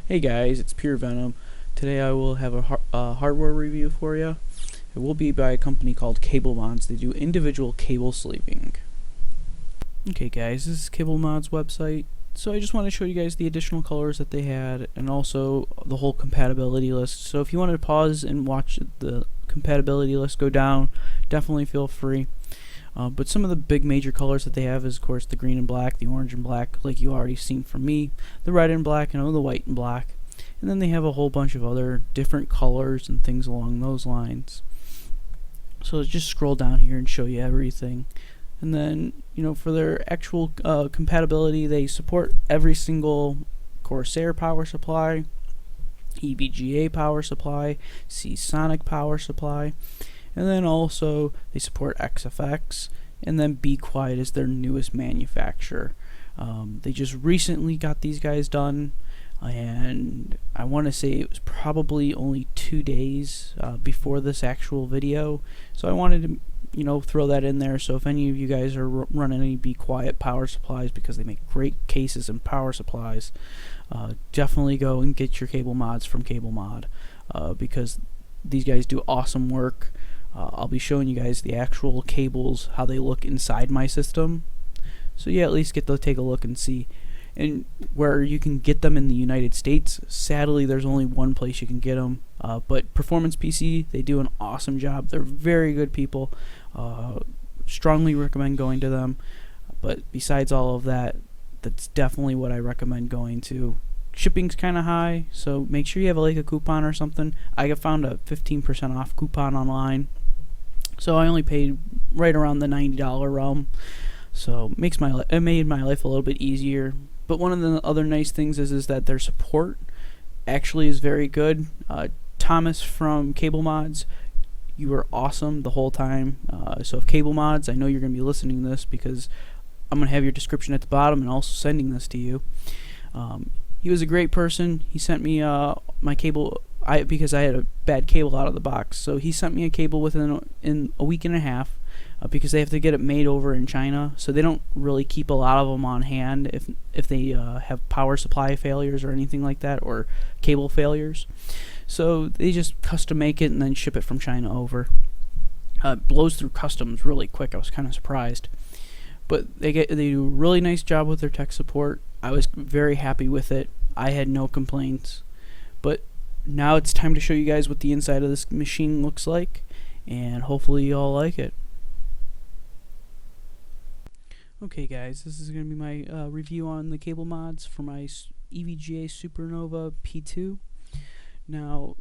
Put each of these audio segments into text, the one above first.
Hey guys, it's Pure Venom. Today I will have a hardware review for you. It will be by a company called CableMod. They do individual cable sleeving. Okay guys, this is CableMod's website. So I just want to show you guys the additional colors that they had and also the whole compatibility list. So if you want to pause and watch the compatibility list go down, definitely feel free. But some of the big major colors that they have is, of course, the green and black, the orange and black, like you already seen from me, the red and black, and the white and black. And then they have a whole bunch of other different colors and things along those lines. So let's just scroll down here and show you everything. And then, for their actual compatibility, they support every single Corsair power supply, EVGA power supply, Sonic power supply. And then also they support XFX, and then Be Quiet is their newest manufacturer. They just recently got these guys done, and I want to say it was probably only 2 days before this actual video. So I wanted to throw that in there. So if any of you guys are running any Be Quiet power supplies, because they make great cases and power supplies, definitely go and get your CableMods from CableMod, because these guys do awesome work. I'll be showing you guys the actual cables, how they look inside my system. So yeah, at least get to take a look and see. And where you can get them in the United States, sadly there's only one place you can get them. But Performance PC, they do an awesome job. They're very good people. Strongly recommend going to them. But besides all of that, that's definitely what I recommend going to. Shipping's kind of high, so make sure you have a coupon or something. I found a 15% off coupon online, so I only paid right around the $90 realm. So it made my life a little bit easier. But one of the other nice things is that their support actually is very good. Thomas from CableMods, you were awesome the whole time. So if CableMods, I know you're going to be listening to this, because I'm going to have your description at the bottom and also sending this to you. He was a great person. He sent me my cable because I had a bad cable out of the box. So he sent me a cable within a week and a half, because they have to get it made over in China. So they don't really keep a lot of them on hand if they have power supply failures or anything like that, or cable failures. So they just custom make it and then ship it from China over. It blows through customs really quick. I was kind of surprised. But they do a really nice job with their tech support. I was very happy with it. I had no complaints. But now it's time to show you guys what the inside of this machine looks like, and hopefully you all like it. Okay guys, this is going to be my review on the CableMods for my EVGA Supernova P2. Now,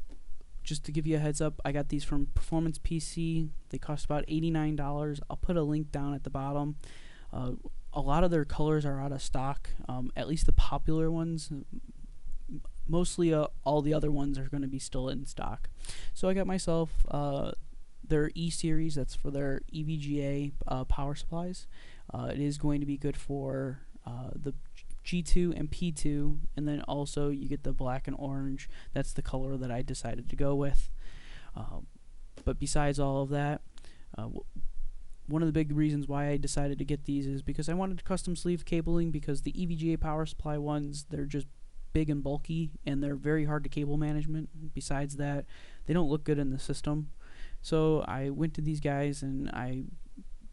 just to give you a heads up, I got these from Performance PC. They cost about $89. I'll put a link down at the bottom. A lot of their colors are out of stock, at least the popular ones. Mostly all the other ones are going to be still in stock. So I got myself their E-Series, that's for their EVGA power supplies. It is going to be good for the G2 and P2, and then also you get the black and orange. That's the color that I decided to go with. But besides all of that, one of the big reasons why I decided to get these is because I wanted custom sleeve cabling, because the EVGA power supply ones, they're just big and bulky, and they're very hard to cable management. Besides that, they don't look good in the system. So I went to these guys and I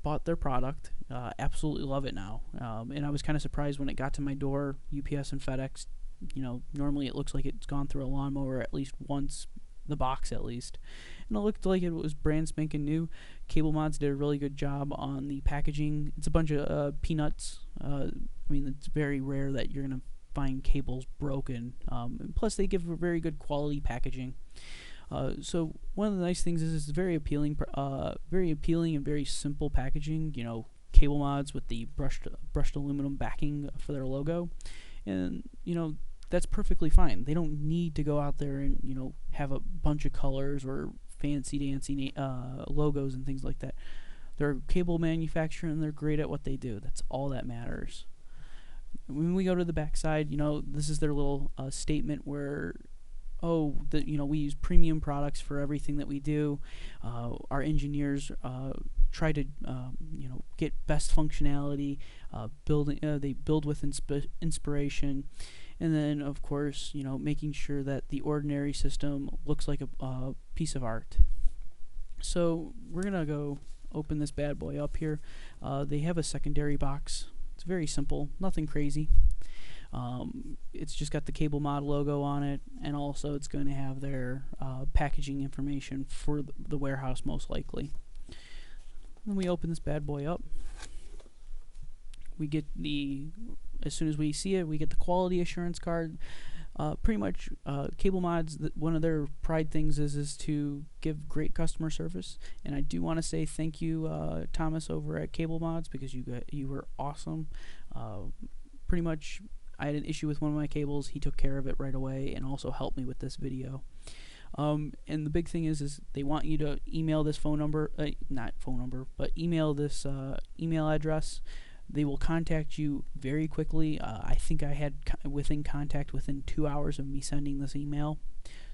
bought their product. Absolutely love it now. And I was kind of surprised when it got to my door. UPS and FedEx, normally it looks like it's gone through a lawnmower at least once, the box at least, and it looked like it was brand spanking new. CableMods did a really good job on the packaging. It's a bunch of peanuts. It's very rare that you're gonna find cables broken. And plus, they give a very good quality packaging. So one of the nice things is it's very appealing and very simple packaging. CableMods with the brushed aluminum backing for their logo, and that's perfectly fine. They don't need to go out there and have a bunch of colors or fancy dancy logos and things like that. They're a cable manufacturer and they're great at what they do. That's all that matters. When we go to the back side, this is their little statement where, we use premium products for everything that we do. Our engineers try to get best functionality. They build with inspiration, And then, of course, making sure that the ordinary system looks like a piece of art. So we're going to go open this bad boy up here. They have a secondary box. It's very simple, nothing crazy. It's just got the CableMod logo on it, and also it's going to have their packaging information for the warehouse, most likely. Then we open this bad boy up. We get as soon as we see it, we get the quality assurance card. Pretty much, CableMod's, one of their pride things is to give great customer service, and I do want to say thank you, Thomas over at CableMods, because you were awesome. Pretty much, I had an issue with one of my cables. He took care of it right away and also helped me with this video. And the big thing is they want you to email this phone number, not phone number, but email this email address. They will contact you very quickly. I think I had contact within 2 hours of me sending this email.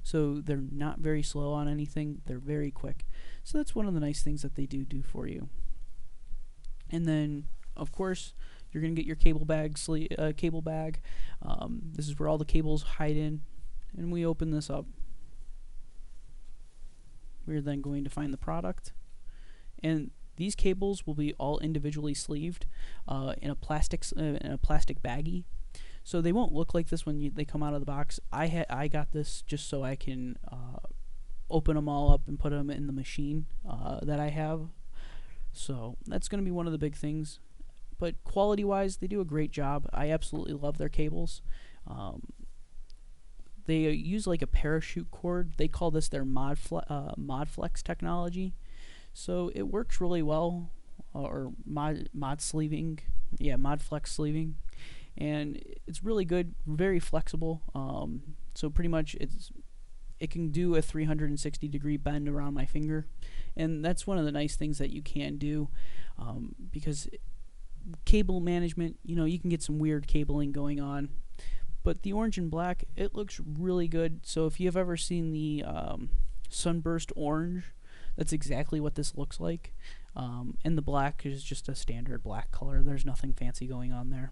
So they're not very slow on anything. They're very quick. So that's one of the nice things that they do for you. And then, of course, you're going to get your cable bag. This is where all the cables hide in. And we open this up. We're then going to find the product. And these cables will be all individually sleeved in a plastic baggie, so they won't look like this when they come out of the box. I got this just so I can open them all up and put them in the machine that I have. So that's going to be one of the big things. But quality-wise, they do a great job. I absolutely love their cables. They use like a parachute cord. They call this their ModFlex technology. So it works really well, or mod sleeving, yeah, ModFlex sleeving, and it's really good, very flexible. So pretty much it can do a 360-degree bend around my finger, and that's one of the nice things that you can do, because cable management, you can get some weird cabling going on, but the orange and black, it looks really good. So if you have ever seen the sunburst orange, that's exactly what this looks like. And the black is just a standard black color. There's nothing fancy going on there.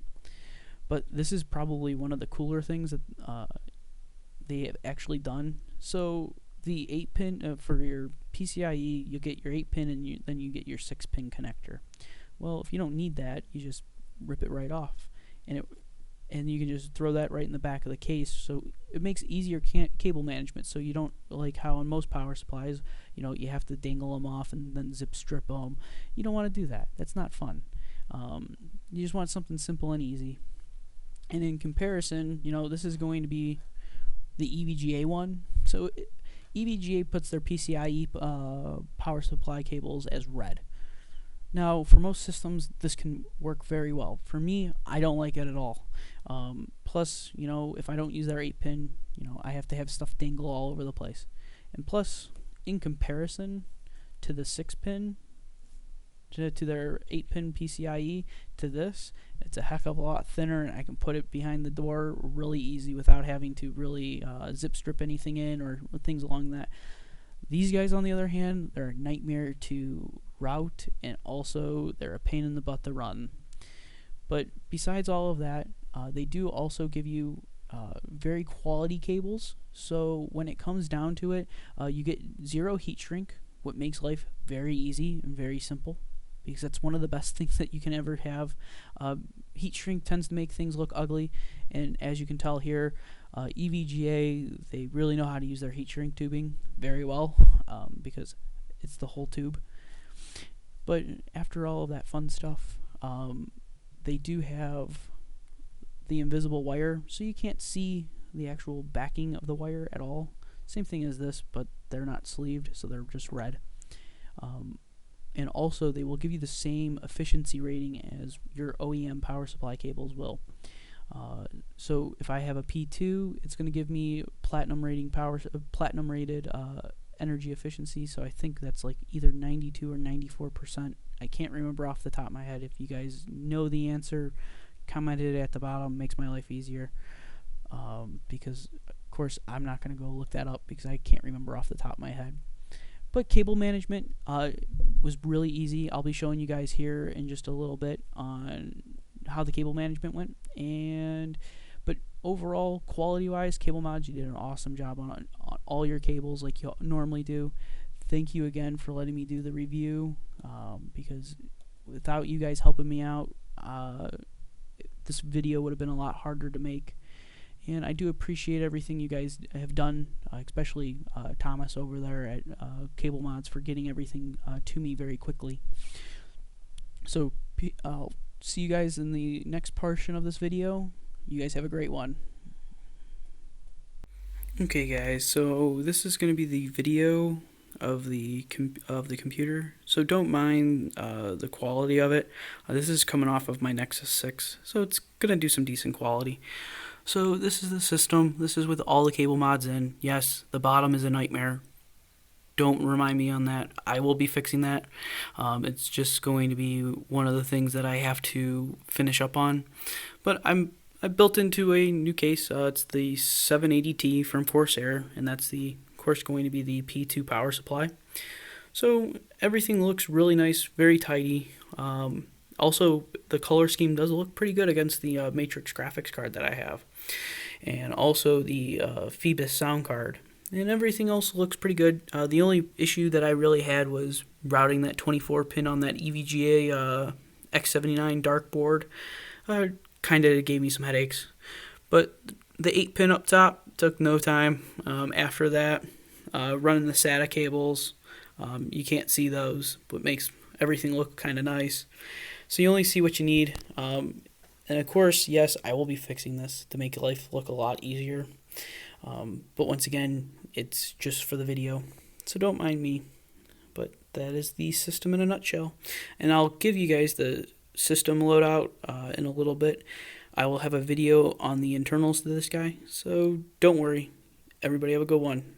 But this is probably one of the cooler things that they have actually done. So the 8-pin, for your PCIe, you get your 8-pin and then you get your 6-pin connector. Well, if you don't need that, you just rip it right off. And you can just throw that right in the back of the case. So it makes easier cable management. So you don't, like how on most power supplies, you have to dangle them off and then zip strip them. You don't want to do that. That's not fun. You just want something simple and easy. And in comparison, this is going to be the EVGA one. So EVGA puts their PCIe power supply cables as red. Now, for most systems, this can work very well. For me, I don't like it at all. Plus, if I don't use their 8-pin, I have to have stuff dangle all over the place. And plus, in comparison to the 6-pin, to their 8-pin PCIe, to this, it's a heck of a lot thinner, and I can put it behind the door really easy without having to really zip strip anything in or things along that. These guys, on the other hand, they're a nightmare to route, and also they're a pain in the butt to run. But besides all of that, they do also give you very quality cables. So when it comes down to it, you get zero heat shrink, what makes life very easy and very simple, because that's one of the best things that you can ever have. Heat shrink tends to make things look ugly, and as you can tell here, EVGA, they really know how to use their heat shrink tubing very well, because it's the whole tube. But after all of that fun stuff, they do have the invisible wire, so you can't see the actual backing of the wire at all. Same thing as this, but they're not sleeved, so they're just red. And also, they will give you the same efficiency rating as your OEM power supply cables will. So if I have a P2, it's going to give me platinum rated energy efficiency. So I think that's like either 92 or 94%. I can't remember off the top of my head. If you guys know the answer, comment it at the bottom. Makes my life easier. Because of course I'm not going to go look that up because I can't remember off the top of my head. But cable management was really easy. I'll be showing you guys here in just a little bit on how the cable management went. And But overall, quality-wise, CableMod, you did an awesome job on all your cables like you normally do. Thank you again for letting me do the review, because without you guys helping me out, this video would have been a lot harder to make. And I do appreciate everything you guys have done, especially Thomas over there at CableMods for getting everything to me very quickly. So I'll see you guys in the next portion of this video. You guys have a great one. Okay guys, so this is going to be the video of the computer, so don't mind the quality of it. This is coming off of my Nexus 6, so it's going to do some decent quality. So this is the system. This is with all the cable mods in. Yes, the bottom is a nightmare. Don't remind me on that. I will be fixing that. It's just going to be one of the things that I have to finish up on. But I built into a new case. It's the 780T from Corsair, and that's of course going to be the P2 power supply. So everything looks really nice, very tidy. Also, the color scheme does look pretty good against the Matrix graphics card that I have. And also the Phoebus sound card. And everything else looks pretty good. The only issue that I really had was routing that 24 pin on that EVGA X79 dark board. Kind of gave me some headaches. But the 8 pin up top took no time. After that, running the SATA cables, you can't see those, but makes everything look kind of nice. So you only see what you need. And of course, yes, I will be fixing this to make life look a lot easier. But once again, it's just for the video, so don't mind me. But that is the system in a nutshell. And I'll give you guys the system loadout in a little bit. I will have a video on the internals to this guy, so don't worry. Everybody have a good one.